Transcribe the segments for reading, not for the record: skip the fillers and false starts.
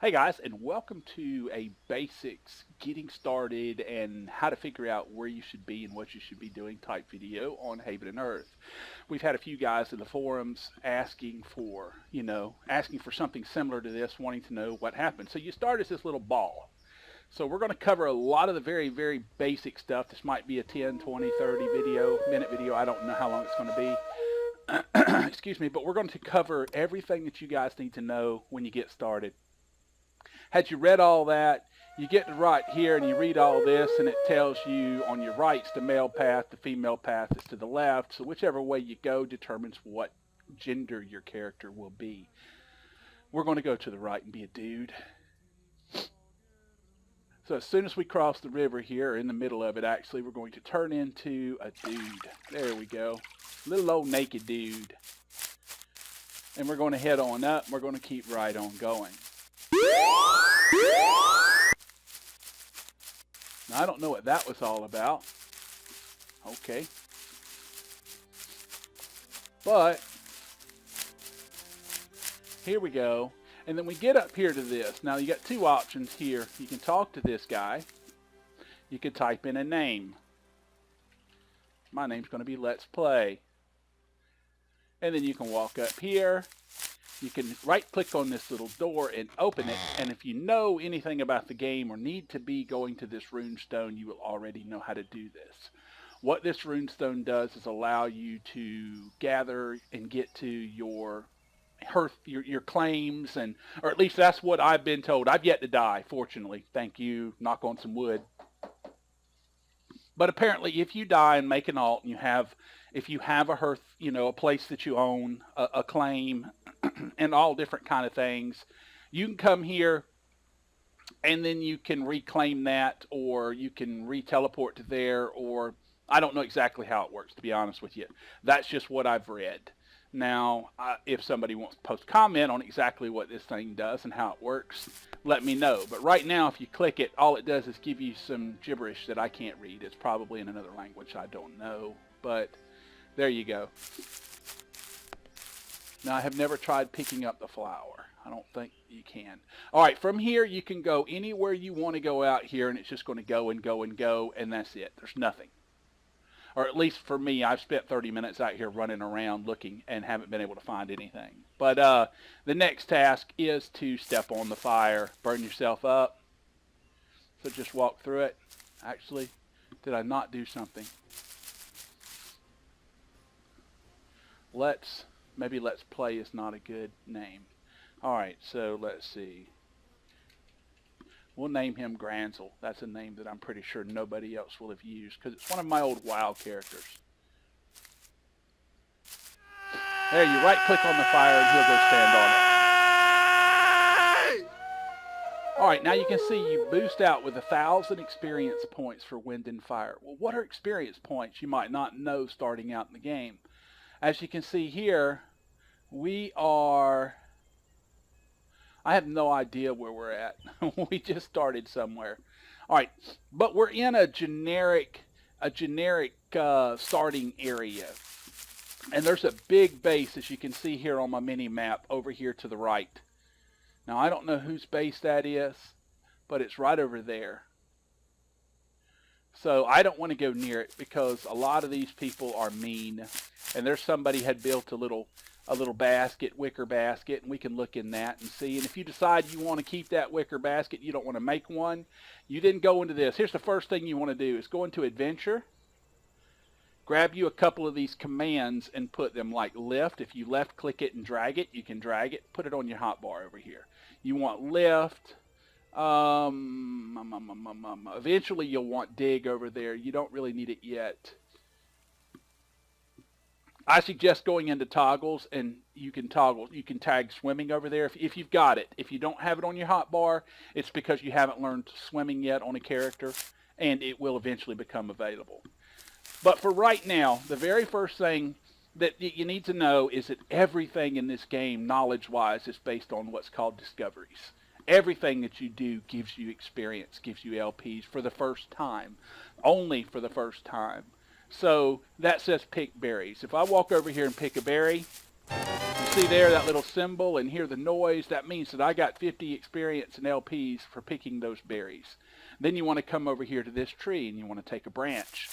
Hey guys, and welcome to a basics getting started and how to figure out where you should be and what you should be doing type video on Haven Hearth. We've had a few guys in the forums asking for something similar to this, wanting to know what happened. So you start as this little ball. So we're going to cover a lot of the very, very basic stuff. This might be a 10, 20, 30 minute video. I don't know how long it's going to be. Excuse me, but we're going to cover everything that you guys need to know when you get started. Had you read all that, you get to right here and you read all this, and it tells you on your right's the male path, the female path is to the left. So whichever way you go determines what gender your character will be. We're going to go to the right and be a dude. So as soon as we cross the river here, or in the middle of it actually, we're going to turn into a dude. There we go. Little old naked dude. And we're going to head on up. We're going to keep right on going. Now, I don't know what that was all about. Okay. But here we go. And then we get up here to this. Now, you got two options here. You can talk to this guy. You can type in a name. My name's going to be Let's Play. And then you can walk up here. You can right-click on this little door and open it. And if you know anything about the game or need to be going to this runestone, you will already know how to do this. What this runestone does is allow you to gather and get to your hearth, your claims, and or at least that's what I've been told. I've yet to die, fortunately. Thank you. Knock on some wood. But apparently, if you die and make an alt, and if you have a hearth, a place that you own, a claim, and all different kind of things, you can come here, and then you can reclaim that, or you can re-teleport to there, or I don't know exactly how it works, to be honest with you. That's just what I've read. Now, if somebody wants to post a comment on exactly what this thing does and how it works, let me know. But right now, if you click it, all it does is give you some gibberish that I can't read. It's probably in another language I don't know. But there you go. Now, I have never tried picking up the flower. I don't think you can. All right, from here, you can go anywhere you want to go out here, and it's just going to go and go and go, and that's it. There's nothing. Or at least for me, I've spent 30 minutes out here running around looking and haven't been able to find anything. But the next task is to step on the fire, burn yourself up. So just walk through it. Actually, did I not do something? Maybe Let's Play is not a good name. Alright, so let's see. We'll name him Granzel. That's a name that I'm pretty sure nobody else will have used because it's one of my old WoW characters. There, you right-click on the fire and he'll go stand on it. Alright, now you can see you boost out with 1,000 experience points for wind and fire. Well, what are experience points? You might not know starting out in the game. As you can see here, I have no idea where we're at. We just started somewhere. All right, but we're in a generic starting area. And there's a big base, as you can see here on my mini map, over here to the right. Now, I don't know whose base that is, but it's right over there. So I don't want to go near it because a lot of these people are mean. And there's somebody had built a little basket, wicker basket, and we can look in that and see. And if you decide you want to keep that wicker basket, you don't want to make one, you didn't go into this. Here's the first thing you want to do is go into adventure, grab you a couple of these commands and put them like lift. If you left click it and drag it, you can drag it, put it on your hotbar over here. You want lift. Eventually you'll want dig over there. You don't really need it yet. I suggest going into toggles, and you can tag swimming over there if you've got it. If you don't have it on your hotbar, it's because you haven't learned swimming yet on a character, and it will eventually become available. But for right now, the very first thing that you need to know is that everything in this game, knowledge-wise, is based on what's called discoveries. Everything that you do gives you experience, gives you LPs for the first time, only for the first time. So that says pick berries. If I walk over here and pick a berry, you see there that little symbol and hear the noise? That means that I got 50 experience and LPs for picking those berries. Then you want to come over here to this tree and you want to take a branch.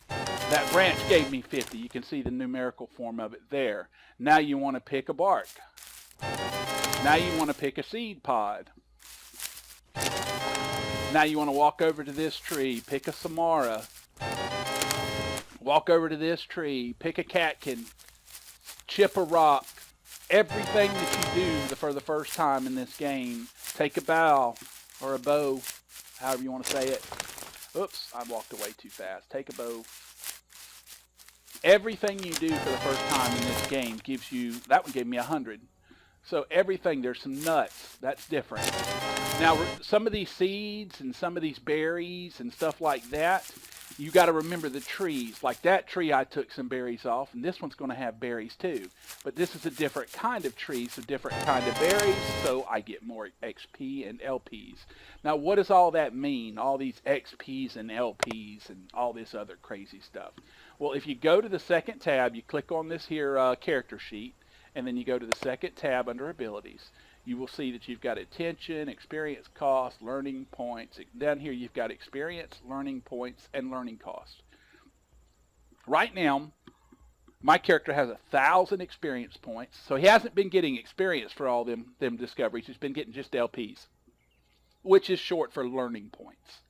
That branch gave me 50. You can see the numerical form of it there. Now you want to pick a bark. Now you want to pick a seed pod. Now you want to walk over to this tree, pick a Samara. Walk over to this tree, pick a catkin, chip a rock. Everything that you do for the first time in this game, take a bow or a bow, however you want to say it. Oops, I walked away too fast. Take a bow. Everything you do for the first time in this game gives you, that one gave me 100. So everything, there's some nuts, that's different. Now, some of these seeds and some of these berries and stuff like that, you got to remember the trees. Like that tree, I took some berries off, and this one's going to have berries too. But this is a different kind of tree, so different kind of berries, so I get more XP and LPs. Now, what does all that mean? All these XPs and LPs and all this other crazy stuff. Well, if you go to the second tab, you click on this here character sheet, and then you go to the second tab under abilities. You will see that you've got attention, experience cost, learning points. Down here you've got experience, learning points, and learning cost. Right now, my character has 1,000 experience points, so he hasn't been getting experience for all them discoveries. He's been getting just LPs, which is short for learning points.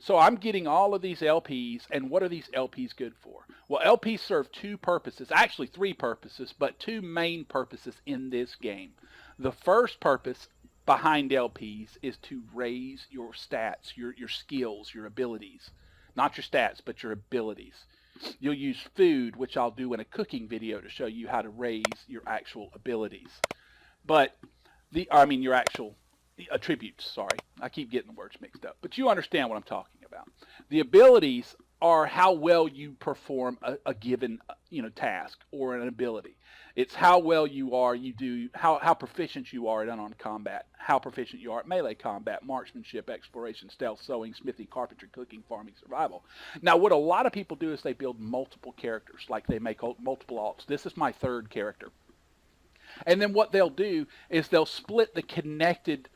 So I'm getting all of these LPs, and what are these LPs good for? Well, LPs serve two purposes, actually three purposes, but two main purposes in this game. The first purpose behind LPs is to raise your stats, your skills, your abilities. Not your stats, but your abilities. You'll use food, which I'll do in a cooking video to show you how to raise your actual abilities. But, your actual attributes, sorry. I keep getting the words mixed up. But you understand what I'm talking about. The abilities are how well you perform a given task or an ability. It's how well you are, how proficient you are at unarmed combat, how proficient you are at melee combat, marksmanship, exploration, stealth, sewing, smithing, carpentry, cooking, farming, survival. Now, what a lot of people do is they build multiple characters, like they make multiple alts. This is my third character. And then what they'll do is they'll split the connected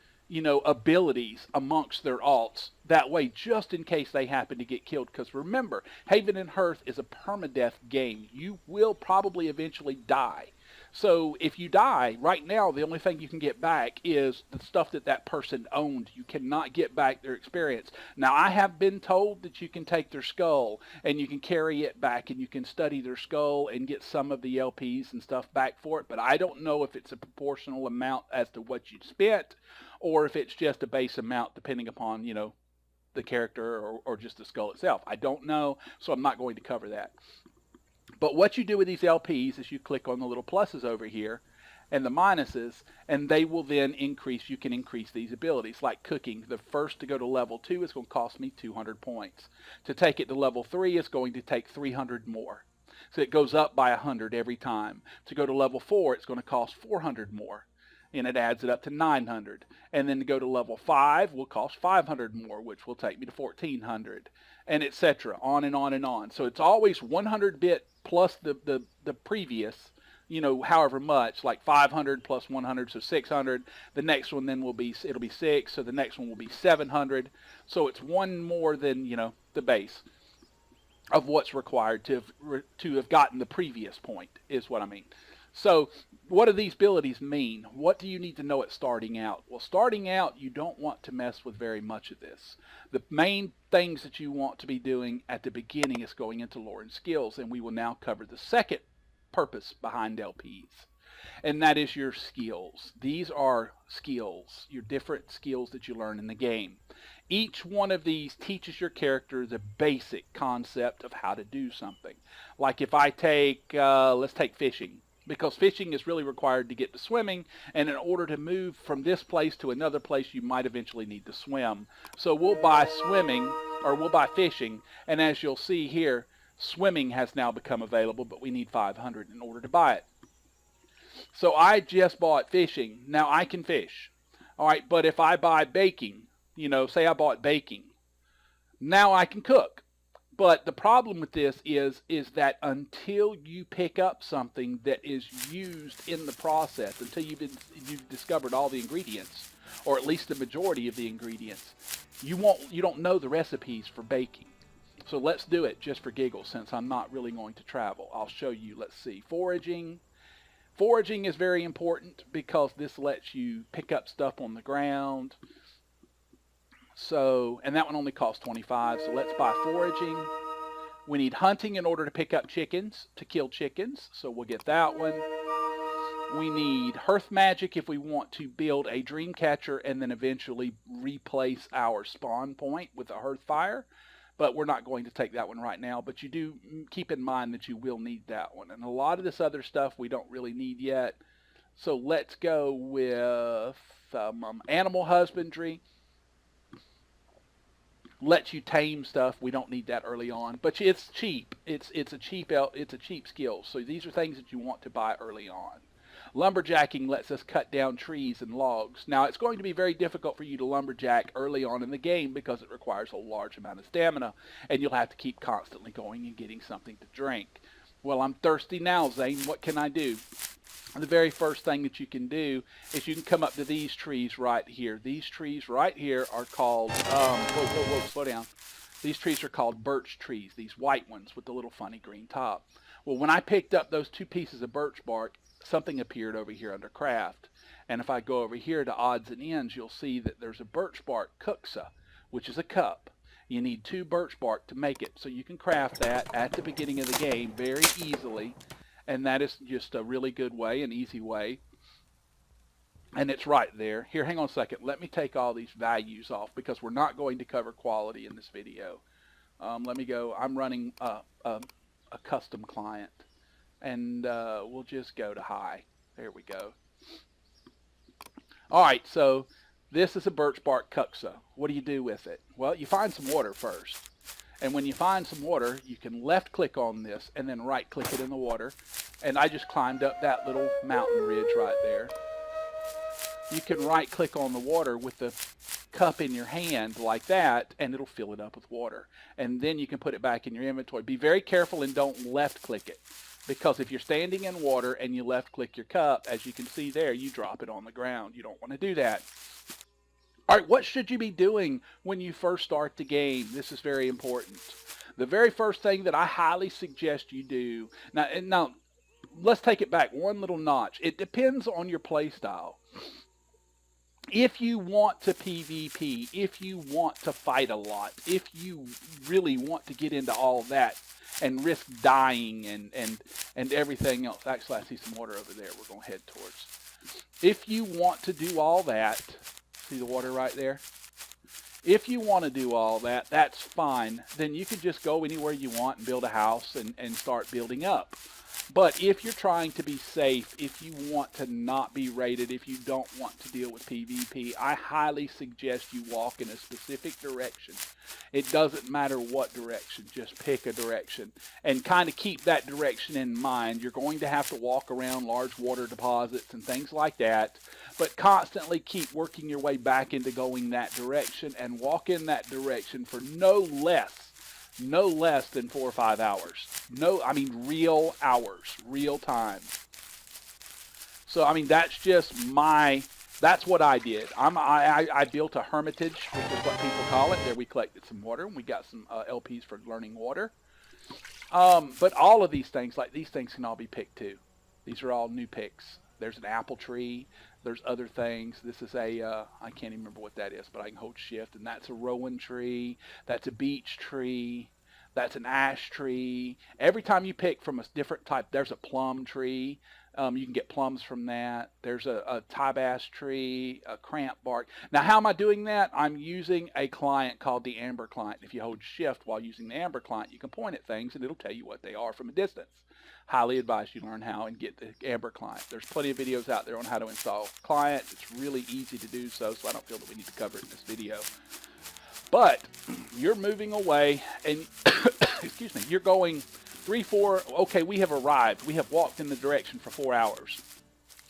abilities amongst their alts. That way, just in case they happen to get killed. Because remember, Haven Hearth is a permadeath game. You will probably eventually die. So if you die, right now, the only thing you can get back is the stuff that person owned. You cannot get back their experience. Now, I have been told that you can take their skull and you can carry it back and you can study their skull and get some of the LPs and stuff back for it. But I don't know if it's a proportional amount as to what you spent, or if it's just a base amount depending upon, the character or just the skull itself. I don't know, so I'm not going to cover that. But what you do with these LPs is you click on the little pluses over here and the minuses, and they will then increase. You can increase these abilities. Like cooking, the first to go to level 2 is going to cost me 200 points. To take it to level 3 is going to take 300 more. So it goes up by 100 every time. To go to level 4, it's going to cost 400 more. And it adds it up to 900. And then to go to level 5 will cost 500 more, which will take me to 1400, and etc. On and on and on. So it's always 100 bit plus the previous, however much, like 500 plus 100, so 600. The next one then it'll be 6, so the next one will be 700. So it's one more than, the base of what's required to have gotten the previous point, is what I mean. So what do these abilities mean? What do you need to know at starting out? Well, starting out, you don't want to mess with very much of this. The main things that you want to be doing at the beginning is going into lore and skills, and we will now cover the second purpose behind LPs, and that is your skills. These are skills, your different skills that you learn in the game. Each one of these teaches your character the basic concept of how to do something. Like if I take, let's take fishing. Because fishing is really required to get to swimming, and in order to move from this place to another place, you might eventually need to swim. So we'll buy fishing, and as you'll see here, swimming has now become available, but we need 500 in order to buy it. So I just bought fishing. Now I can fish. All right, but if I buy baking, say I bought baking, now I can cook. But the problem with this is that until you pick up something that is used in the process, until you've discovered all the ingredients, or at least the majority of the ingredients, you don't know the recipes for baking. So let's do it just for giggles, since I'm not really going to travel. I'll show you. Let's see. Foraging. Foraging is very important because this lets you pick up stuff on the ground. So, and that one only costs 25, so let's buy foraging. We need hunting in order to pick up chickens, to kill chickens, so we'll get that one. We need hearth magic if we want to build a dream catcher and then eventually replace our spawn point with a hearth fire. But we're not going to take that one right now, but you do keep in mind that you will need that one. And a lot of this other stuff we don't really need yet. So let's go with animal husbandry. Lets you tame stuff. We don't need that early on, but it's cheap. It's a cheap skill. So these are things that you want to buy early on. Lumberjacking lets us cut down trees and logs. Now it's going to be very difficult for you to lumberjack early on in the game because it requires a large amount of stamina, and you'll have to keep constantly going and getting something to drink. Well, I'm thirsty now, Zane. What can I do? The very first thing that you can do is you can come up to these trees right here. These trees right here are called, whoa, slow down. These trees are called birch trees, these white ones with the little funny green top. Well, when I picked up those 2 pieces of birch bark, something appeared over here under craft. And if I go over here to odds and ends, you'll see that there's a birch bark kuksa, which is a cup. You need 2 birch bark to make it. So you can craft that at the beginning of the game very easily. And that is just a really good way, an easy way. And it's right there. Here, hang on a second. Let me take all these values off because we're not going to cover quality in this video. Let me go. I'm running a custom client. And we'll just go to high. There we go. All right, so this is a birch bark kuksa. What do you do with it? Well, you find some water first. And when you find some water, you can left click on this and then right click it in the water. And I just climbed up that little mountain ridge right there. You can right click on the water with the cup in your hand like that, and it'll fill it up with water. And then you can put it back in your inventory. Be very careful and don't left click it, because if you're standing in water and you left click your cup, as you can see there, you drop it on the ground. You don't want to do that. All right, what should you be doing when you first start the game? This is very important. The very first thing that I highly suggest you do, now let's take it back one little notch. It depends on your play style. If you want to PvP, if you want to fight a lot, if you really want to get into all that and risk dying and everything else. Actually, I see some water over there we're going to head towards. If you want to do all that, see the water right there? If you want to do all that, that's fine. Then you can just go anywhere you want and build a house and start building up. But if you're trying to be safe, if you want to not be raided, if you don't want to deal with PvP, I highly suggest you walk in a specific direction. It doesn't matter what direction, just pick a direction and kind of keep that direction in mind. You're going to have to walk around large water deposits and things like that, but constantly keep working your way back into going that direction and walk in that direction for no less than 4 or 5 hours. Real hours, real time. So, that's what I did. I built a hermitage, which is what people call it. There we collected some water, and we got some LPs for learning water. But all of these things, like these things, can all be picked too. These are all new picks. There's an apple tree. There's other things. This is I can't even remember what that is, but I can hold shift, and that's a rowan tree. That's a beech tree. That's an ash tree. Every time you pick from a different type, there's a plum tree. You can get plums from that. There's a tiebass tree, a cramp bark. Now, how am I doing that? I'm using a client called the Amber client. If you hold shift while using the Amber client, you can point at things, and it'll tell you what they are from a distance. Highly advise you learn how and get the Amber client. There's plenty of videos out there on how to install client. It's really easy to do so I don't feel that we need to cover it in this video. But you're moving away, and excuse me, you're going 3, 4, okay, we have arrived. We have walked in the direction for 4 hours,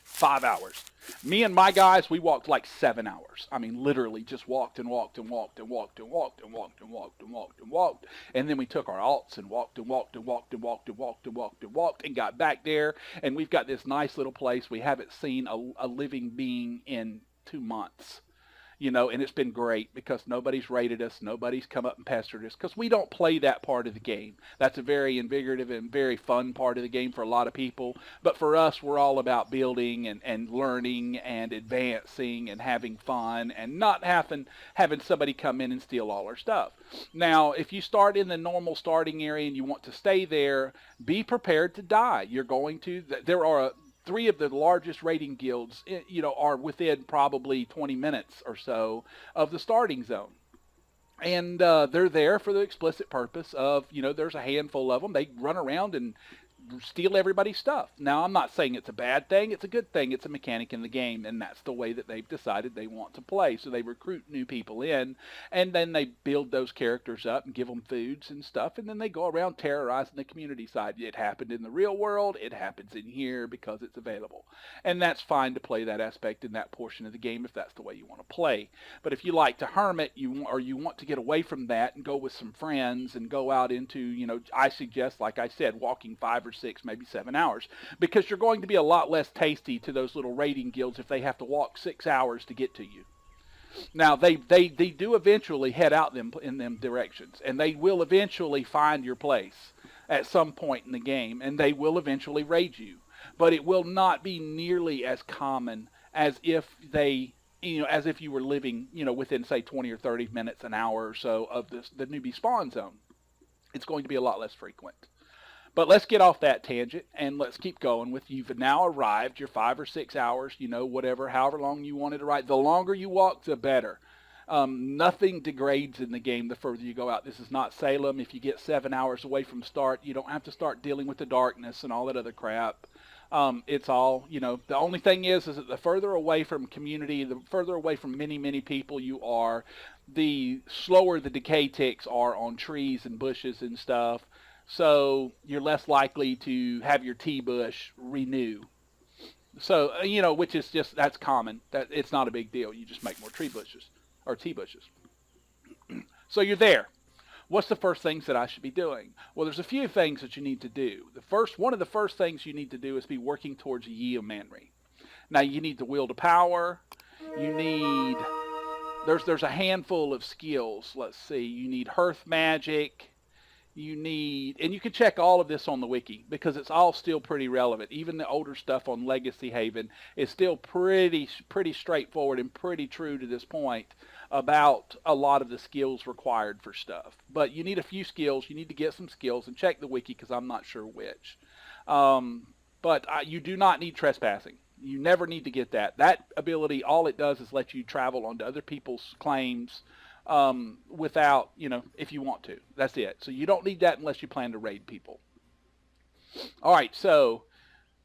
5 hours. Me and my guys, we walked like 7 hours. I mean, literally just walked and walked and walked and walked and walked and walked and walked and walked and walked. And then we took our alts and walked and walked and walked and walked and walked and walked and walked and got back there. And we've got this nice little place. We haven't seen a living being in 2 months. You know, and it's been great because nobody's raided us, nobody's come up and pestered us, because we don't play that part of the game. That's a very invigorative and very fun part of the game for a lot of people. But for us, we're all about building and learning and advancing and having fun and not having somebody come in and steal all our stuff. Now, if you start in the normal starting area and you want to stay there, be prepared to die. You're going to, there are 3 of the largest raiding guilds, you know, are within probably 20 minutes or so of the starting zone. And they're there for the explicit purpose of, you know, there's a handful of them. They run around and steal everybody's stuff. Now, I'm not saying it's a bad thing. It's a good thing. It's a mechanic in the game, and that's the way that they've decided they want to play. So they recruit new people in, and then they build those characters up and give them foods and stuff, and then they go around terrorizing the community side. It happened in the real world. It happens in here because it's available. And that's fine to play that aspect in that portion of the game if that's the way you want to play. But if you like to hermit, you want to get away from that and go with some friends and go out into, you know, I suggest, like I said, walking 5 or 6, maybe 7 hours, because you're going to be a lot less tasty to those little raiding guilds if they have to walk 6 hours to get to you. Now, they do eventually head out in them directions, and they will eventually find your place at some point in the game, and they will eventually raid you. But it will not be nearly as common as if they, you know, as if you were living, you know, within, say, 20 or 30 minutes, an hour or so of the newbie spawn zone. It's going to be a lot less frequent. But let's get off that tangent and let's keep going with, you've now arrived, your 5 or 6 hours, you know, whatever, however long you wanted to ride. The longer you walk, the better. Nothing degrades in the game the further you go out. This is not Salem. If you get 7 hours away from start, you don't have to start dealing with the darkness and all that other crap. It's all, you know, the only thing is that the further away from community, the further away from many, many people you are, the slower the decay ticks are on trees and bushes and stuff. So you're less likely to have your tea bush renew. So, you know, which is just, that's common. That it's not a big deal. You just make more tree bushes or tea bushes. So you're there. What's the first things that I should be doing? Well, there's a few things that you need to do. One of the first things you need to do is be working towards a yeomanry. Now, you need to wield a power. You need, there's a handful of skills. Let's see. You need hearth magic. You need, and you can check all of this on the wiki because it's all still pretty relevant. Even the older stuff on Legacy Haven is still pretty straightforward and pretty true to this point about a lot of the skills required for stuff. But you need a few skills. You need to get some skills and check the wiki because I'm not sure which. But you do not need trespassing. You never need to get that. That ability, all it does is let you travel onto other people's claims without, you know, if you want to. That's it. So you don't need that unless you plan to raid people. All right, so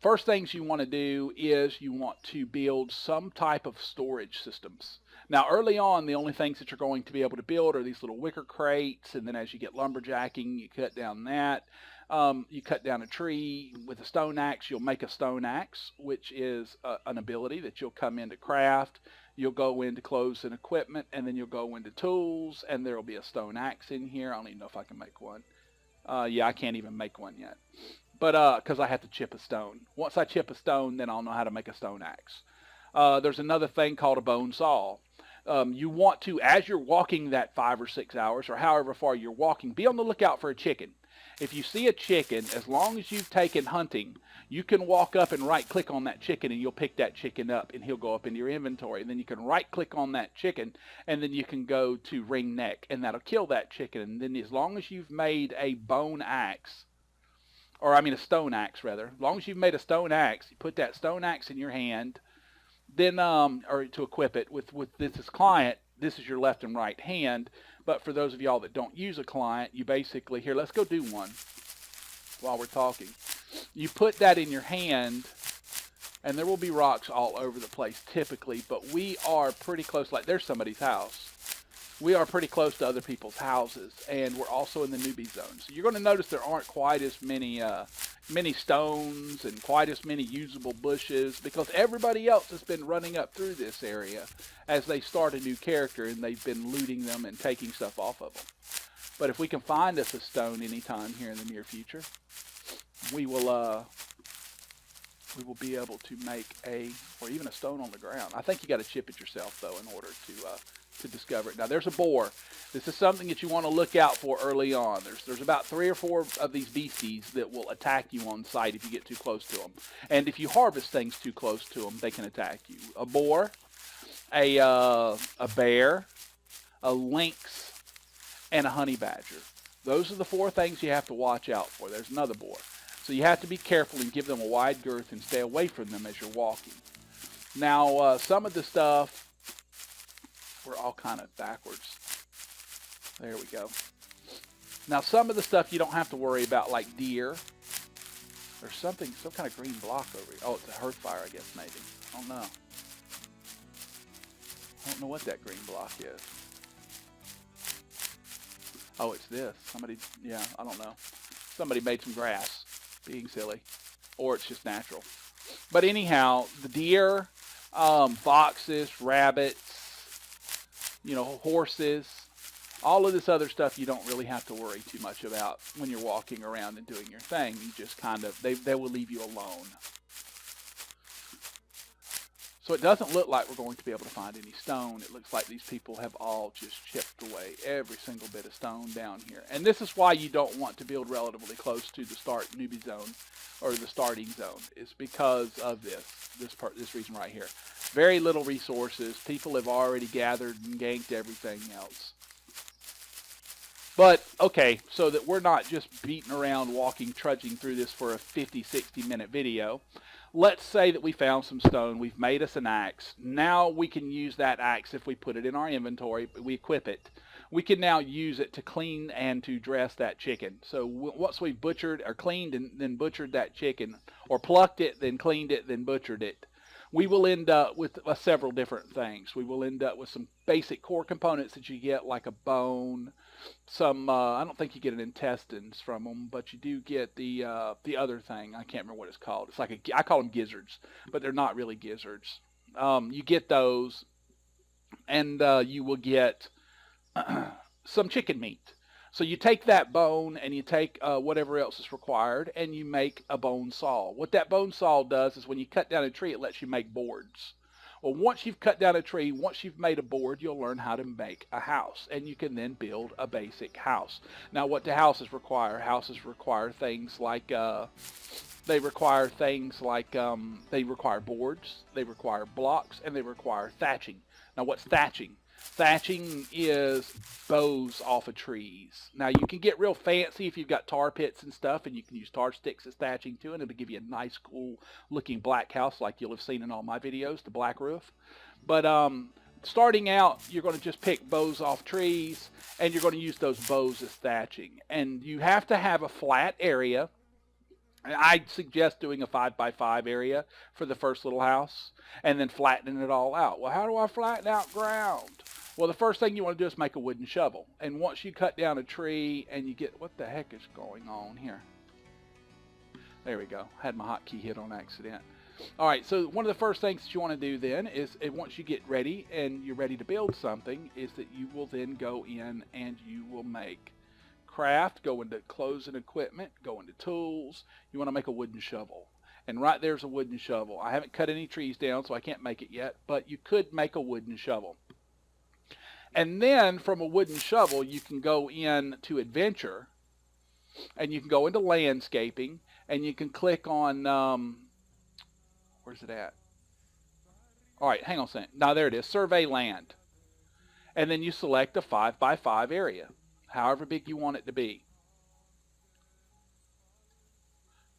first things you want to do is you want to build some type of storage systems. Now, early on, the only things that you're going to be able to build are these little wicker crates, and then as you get lumberjacking, you cut down that. You cut down a tree with a stone axe. You'll make a stone axe, which is an ability that you'll come into craft. You'll go into clothes and equipment, and then you'll go into tools, and there will be a stone axe in here. I don't even know if I can make one. Yeah, I can't even make one yet. But because I have to chip a stone. Once I chip a stone, then I'll know how to make a stone axe. There's another thing called a bone saw. You want to, as you're walking that 5 or 6 hours, or however far you're walking, be on the lookout for a chicken. If you see a chicken, as long as you've taken hunting, you can walk up and right-click on that chicken, and you'll pick that chicken up, and he'll go up into your inventory. And then you can right-click on that chicken, and then you can go to ring neck, and that'll kill that chicken. And then as long as you've made a bone axe, or I mean a stone axe, rather, as long as you've made a stone axe, you put that stone axe in your hand, then, or to equip it with this as client, this is your left and right hand. But for those of y'all that don't use a client, you basically, here, let's go do one while we're talking. You put that in your hand, and there will be rocks all over the place typically, but we are pretty close. Like, there's somebody's house. we are pretty close to other people's houses, and we're also in the newbie zone. So you're going to notice there aren't quite as many stones and quite as many usable bushes, because everybody else has been running up through this area as they start a new character, and they've been looting them and taking stuff off of them. But if we can find us a stone anytime here in the near future, we will be able to make or even a stone on the ground. I think you got to chip it yourself, though, in order to discover it. Now, there's a boar. This is something that you want to look out for early on. There's about 3 or 4 of these beasties that will attack you on sight if you get too close to them. And if you harvest things too close to them, they can attack you. A boar, a bear, a lynx, and a honey badger. Those are the 4 things you have to watch out for. There's another boar. So you have to be careful and give them a wide girth and stay away from them as you're walking. Now, some of the stuff, we're all kind of backwards. There we go. Now, some of the stuff you don't have to worry about, like deer. There's some kind of green block over here. Oh, it's a hearth fire, I guess, maybe. I don't know. I don't know what that green block is. Oh, it's this. Yeah, I don't know. Somebody made some grass, being silly. Or it's just natural. But anyhow, the deer, foxes, rabbits, horses, all of this other stuff you don't really have to worry too much about when you're walking around and doing your thing. You just they will leave you alone. So it doesn't look like we're going to be able to find any stone. It looks like these people have all just chipped away every single bit of stone down here. And this is why you don't want to build relatively close to the start newbie zone or the starting zone. It's because of this reason right here. Very little resources. People have already gathered and ganked everything else. But, okay, so that we're not just beating around, walking, trudging through this for a 50, 60-minute video. Let's say that we found some stone. We've made us an axe. Now we can use that axe if we put it in our inventory. We equip it. We can now use it to clean and to dress that chicken. So once we've butchered or cleaned and then butchered that chicken, or plucked it, then cleaned it, then butchered it, we will end up with several different things. We will end up with some basic core components that you get, like a bone, some, I don't think you get an intestines from them, but you do get the other thing. I can't remember what it's called. It's like I call them gizzards, but they're not really gizzards. You get those, and you will get some chicken meat. So you take that bone and you take whatever else is required, and you make a bone saw. What that bone saw does is when you cut down a tree, it lets you make boards. Well, once you've cut down a tree, once you've made a board, you'll learn how to make a house, and you can then build a basic house. Now, what do houses require? Houses require things like they require boards, they require blocks, and they require thatching. Now, what's thatching? Thatching is boughs off of trees. Now, you can get real fancy if you've got tar pits and stuff, and you can use tar sticks as thatching too, and it'll give you a nice, cool-looking black house like you'll have seen in all my videos, the black roof. But starting out, you're going to just pick boughs off trees, and you're going to use those boughs as thatching. And you have to have a flat area. I'd suggest doing a 5x5 area for the first little house, and then flattening it all out. Well, how do I flatten out ground? Well, the first thing you want to do is make a wooden shovel. And once you cut down a tree and you get, what the heck is going on here? There we go. I had my hotkey hit on accident. All right, so one of the first things that you want to do then is, once you get ready and you're ready to build something, is that you will then go in and you will make craft, go into clothes and equipment, go into tools. You want to make a wooden shovel. And right there's a wooden shovel. I haven't cut any trees down, so I can't make it yet, but you could make a wooden shovel. And then from a wooden shovel, you can go in to adventure, and you can go into landscaping, and you can click on, where's it at? All right, hang on a second. Now there it is, survey land. And then you select a 5x5 area, however big you want it to be.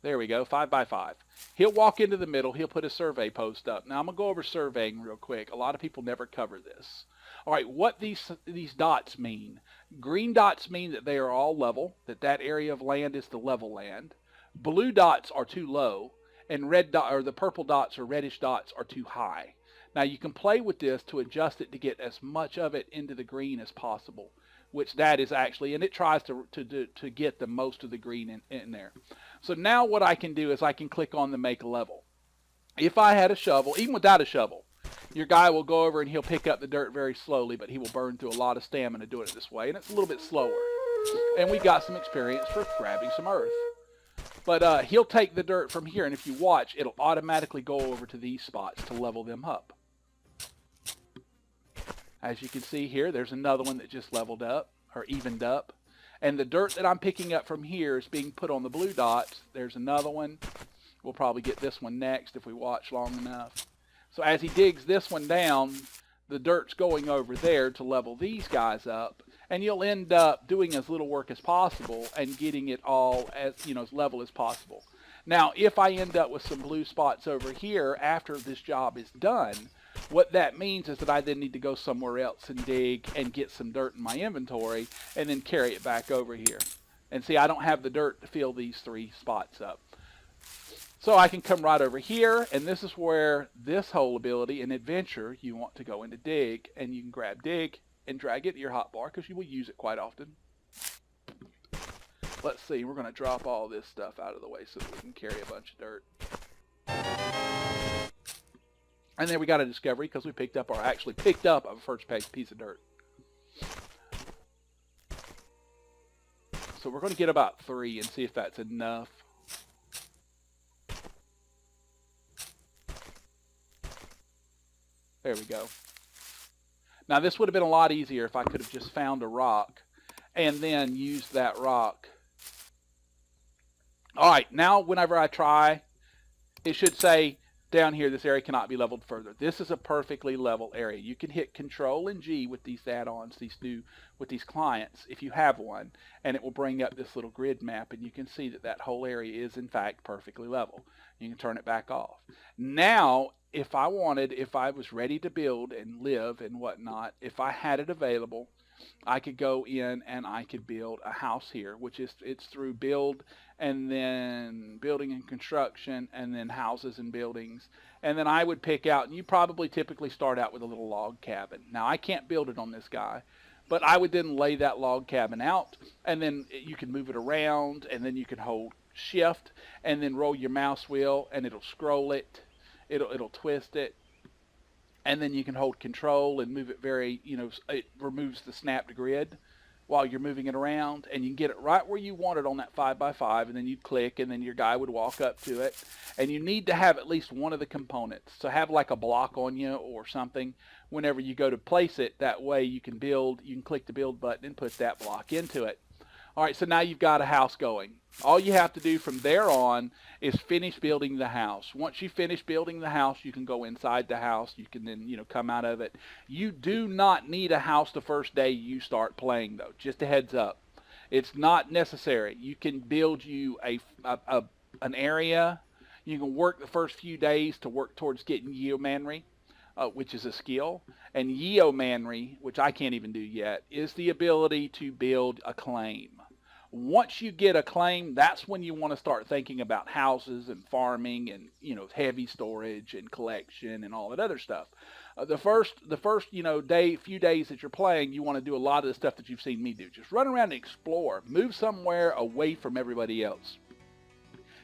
There we go, 5x5. He'll walk into the middle, he'll put a survey post up. Now I'm going to go over surveying real quick. A lot of people never cover this. All right, what these dots mean. Green dots mean that they are all level, that area of land is the level land. Blue dots are too low, and the purple dots or reddish dots are too high. Now you can play with this to adjust it to get as much of it into the green as possible, which that is actually, and it tries to get the most of the green in there. So now what I can do is I can click on the make level. If I had a shovel, even without a shovel, your guy will go over and he'll pick up the dirt very slowly, but he will burn through a lot of stamina doing it this way, and it's a little bit slower. And we got some experience for grabbing some earth. But he'll take the dirt from here, and if you watch, it'll automatically go over to these spots to level them up. As you can see here, there's another one that just leveled up, or evened up. And the dirt that I'm picking up from here is being put on the blue dots. There's another one. We'll probably get this one next if we watch long enough. So as he digs this one down, the dirt's going over there to level these guys up. And you'll end up doing as little work as possible and getting it all as, as level as possible. Now, if I end up with some blue spots over here after this job is done, what that means is that I then need to go somewhere else and dig and get some dirt in my inventory and then carry it back over here. And see, I don't have the dirt to fill these 3 spots up. So I can come right over here, and this is where this whole ability in adventure, you want to go into dig, and you can grab dig and drag it to your hotbar because you will use it quite often. Let's see, we're going to drop all this stuff out of the way so that we can carry a bunch of dirt. And then we got a discovery because we actually picked up a first piece of dirt. So we're going to get about 3 and see if that's enough. There we go. Now this would have been a lot easier if I could have just found a rock and then used that rock. Alright, now whenever I try, it should say down here, this area cannot be leveled further. This is a perfectly level area. You can hit Control and G with these add-ons, with these clients, if you have one, and it will bring up this little grid map, and you can see that that whole area is in fact perfectly level. You can turn it back off. Now, if I was ready to build and live and whatnot, if I had it available, I could go in and I could build a house here, which is, it's through build and then building and construction and then houses and buildings. And then I would pick out, and you probably typically start out with a little log cabin. Now I can't build it on this guy, but I would then lay that log cabin out, and then you can move it around, and then you can hold shift and then roll your mouse wheel and it'll scroll it, it'll twist it, and then you can hold control and move it very, it removes the snap to grid while you're moving it around, and you can get it right where you want it on that 5x5, and then you click, and then your guy would walk up to it. And you need to have at least one of the components. So have like a block on you or something whenever you go to place it. That way you can build, you can click the build button and put that block into it. All right, so now you've got a house going. All you have to do from there on is finish building the house. Once you finish building the house, you can go inside the house. You can then, come out of it. You do not need a house the first day you start playing, though. Just a heads up. It's not necessary. You can build you an area. You can work the first few days to work towards getting yeomanry, which is a skill. And yeomanry, which I can't even do yet, is the ability to build a claim. Once you get a claim, that's when you want to start thinking about houses and farming and, heavy storage and collection and all that other stuff. The first, few days that you're playing, you want to do a lot of the stuff that you've seen me do. Just run around and explore. Move somewhere away from everybody else.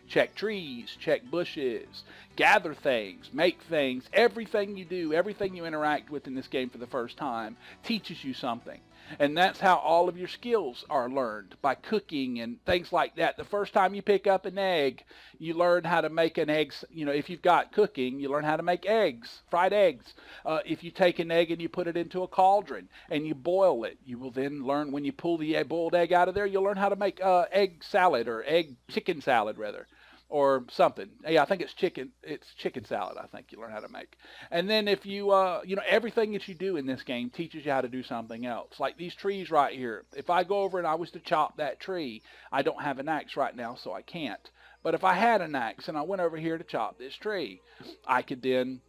Check trees, check bushes, gather things, make things. Everything you do, everything you interact with in this game for the first time teaches you something. And that's how all of your skills are learned, by cooking and things like that. The first time you pick up an egg, you learn how to make an egg. If you've got cooking, you learn how to make eggs, fried eggs. If you take an egg and you put it into a cauldron and you boil it, you will then learn, when you pull the boiled egg out of there, you'll learn how to make egg salad, or chicken salad rather. Or something. Yeah, I think it's chicken salad, I think you learn how to make. And then if you, everything that you do in this game teaches you how to do something else. Like these trees right here. If I go over and I was to chop that tree, I don't have an axe right now, so I can't. But if I had an axe and I went over here to chop this tree, I could then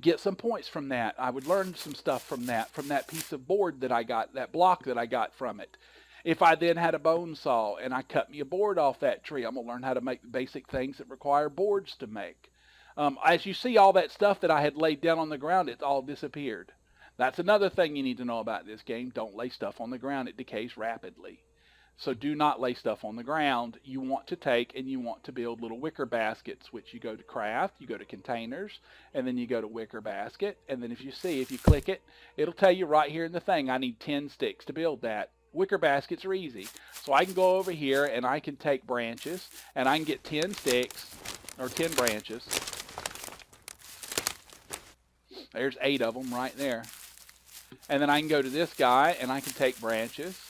get some points from that. I would learn some stuff from that piece of board that I got, that block that I got from it. If I then had a bone saw and I cut me a board off that tree, I'm going to learn how to make the basic things that require boards to make. As you see, all that stuff that I had laid down on the ground, it's all disappeared. That's another thing you need to know about this game. Don't lay stuff on the ground. It decays rapidly. So do not lay stuff on the ground. You want to take and you want to build little wicker baskets, which you go to craft, you go to containers, and then you go to wicker basket. And then if you click it, it'll tell you right here in the thing, I need 10 sticks to build that. Wicker baskets are easy. So I can go over here and I can take branches and I can get 10 sticks or 10 branches. There's 8 of them right there. And then I can go to this guy and I can take branches.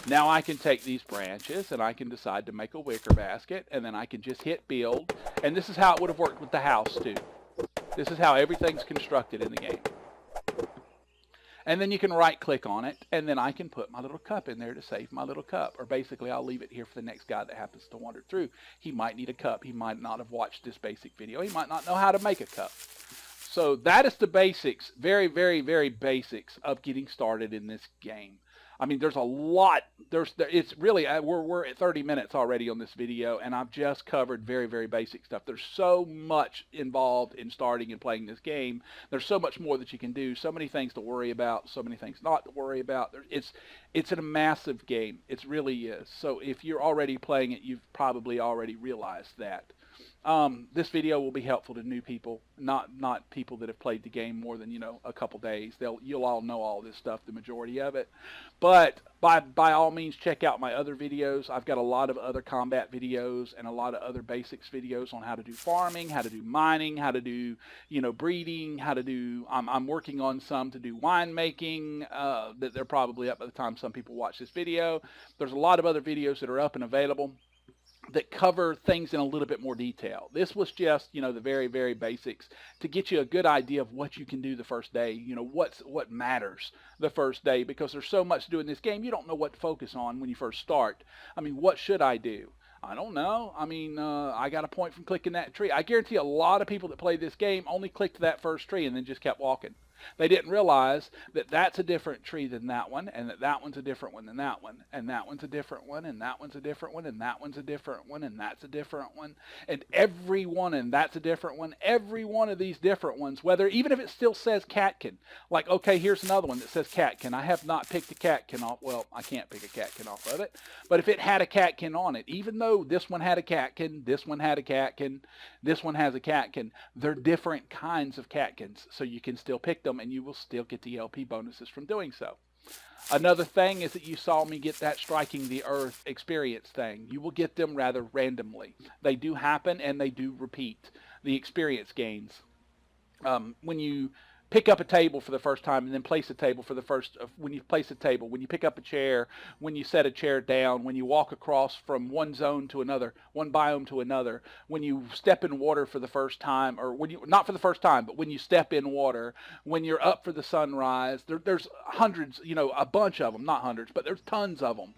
Now I can take these branches and I can decide to make a wicker basket, and then I can just hit build. And this is how it would have worked with the house too. This is how everything's constructed in the game. And then you can right click on it, and then I can put my little cup in there to save my little cup. Or basically I'll leave it here for the next guy that happens to wander through. He might need a cup. He might not have watched this basic video. He might not know how to make a cup. So that is the basics, very, very, very basics of getting started in this game. I mean, there's a lot. It's really, we're at 30 minutes already on this video, and I've just covered very, very basic stuff. There's so much involved in starting and playing this game. There's so much more that you can do, so many things to worry about, so many things not to worry about. It's a massive game. It really is. So if you're already playing it, you've probably already realized that. This video will be helpful to new people, not people that have played the game more than, a couple days. You'll all know all this stuff, the majority of it. But by all means, check out my other videos. I've got a lot of other combat videos and a lot of other basics videos on how to do farming, how to do mining, how to do, breeding, how to do, I'm working on some to do winemaking, that they're probably up by the time some people watch this video. There's a lot of other videos that are up and available that cover things in a little bit more detail. This was just, the very, very basics to get you a good idea of what you can do the first day, what matters the first day, because there's so much to do in this game. You don't know what to focus on when you first start. I mean, what should I do? I don't know. I mean, I got a point from clicking that tree. I guarantee a lot of people that play this game only clicked that first tree and then just kept walking. They didn't realize that that's a different tree than that one, and that one's a different one than that one, and that one's a different one, and that one's a different one, and that one's a different one, and that's a different one, and every one, and that's a different one. Every one of these different ones, even if it still says catkin, like, okay, here's another one that says catkin. I have not picked a catkin off. Well, I can't pick a catkin off of it, but if it had a catkin on it, even though this one had a catkin, this one had a catkin, this one has a catkin, they're different kinds of catkins, so you can still pick them, and you will still get the LP bonuses from doing so. Another thing is that you saw me get that striking the earth experience thing. You will get them rather randomly. They do happen and they do repeat, the experience gains. When you pick up a table for the first time and then place a table for the first, when you place a table, when you pick up a chair, when you set a chair down, when you walk across from one zone to another, one biome to another, when you step in water for the first time, or when you, not for the first time, but when you step in water, when you're up for the sunrise, there's hundreds, a bunch of them, not hundreds, but there's tons of them.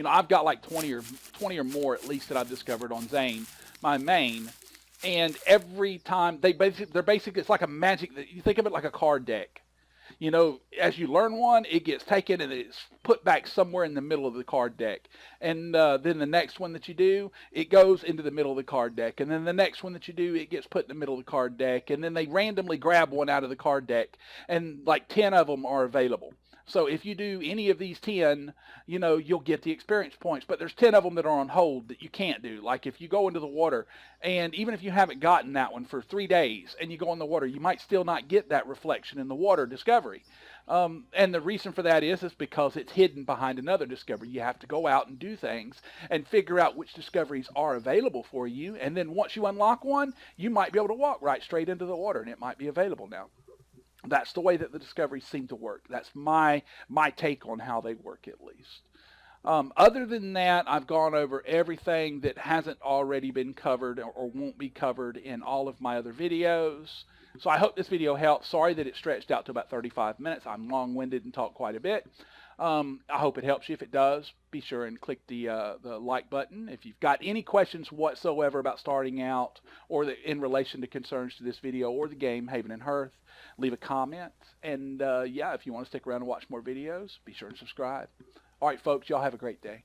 I've got like 20 or more at least that I've discovered on Zane, my main. And every time they're basically, it's like a magic, you think of it like a card deck. As you learn one, it gets taken and it's put back somewhere in the middle of the card deck. And then the next one that you do, it goes into the middle of the card deck. And then the next one that you do, it gets put in the middle of the card deck. And then they randomly grab one out of the card deck. And like 10 of them are available. So if you do any of these 10, you'll get the experience points. But there's 10 of them that are on hold that you can't do. Like if you go into the water, and even if you haven't gotten that one for 3 days, and you go in the water, you might still not get that reflection in the water discovery. And the reason for that is because it's hidden behind another discovery. You have to go out and do things and figure out which discoveries are available for you. And then once you unlock one, you might be able to walk right straight into the water, and it might be available now. That's the way that the discoveries seem to work. That's my take on how they work, at least. Other than that, I've gone over everything that hasn't already been covered or won't be covered in all of my other videos. So I hope this video helped. Sorry that it stretched out to about 35 minutes. I'm long-winded and talk quite a bit. I hope it helps you. If it does, be sure and click the like button. If you've got any questions whatsoever about starting out or in relation to concerns to this video or the game, Haven and Hearth, leave a comment. And yeah, if you want to stick around and watch more videos, be sure and subscribe. All right, folks, y'all have a great day.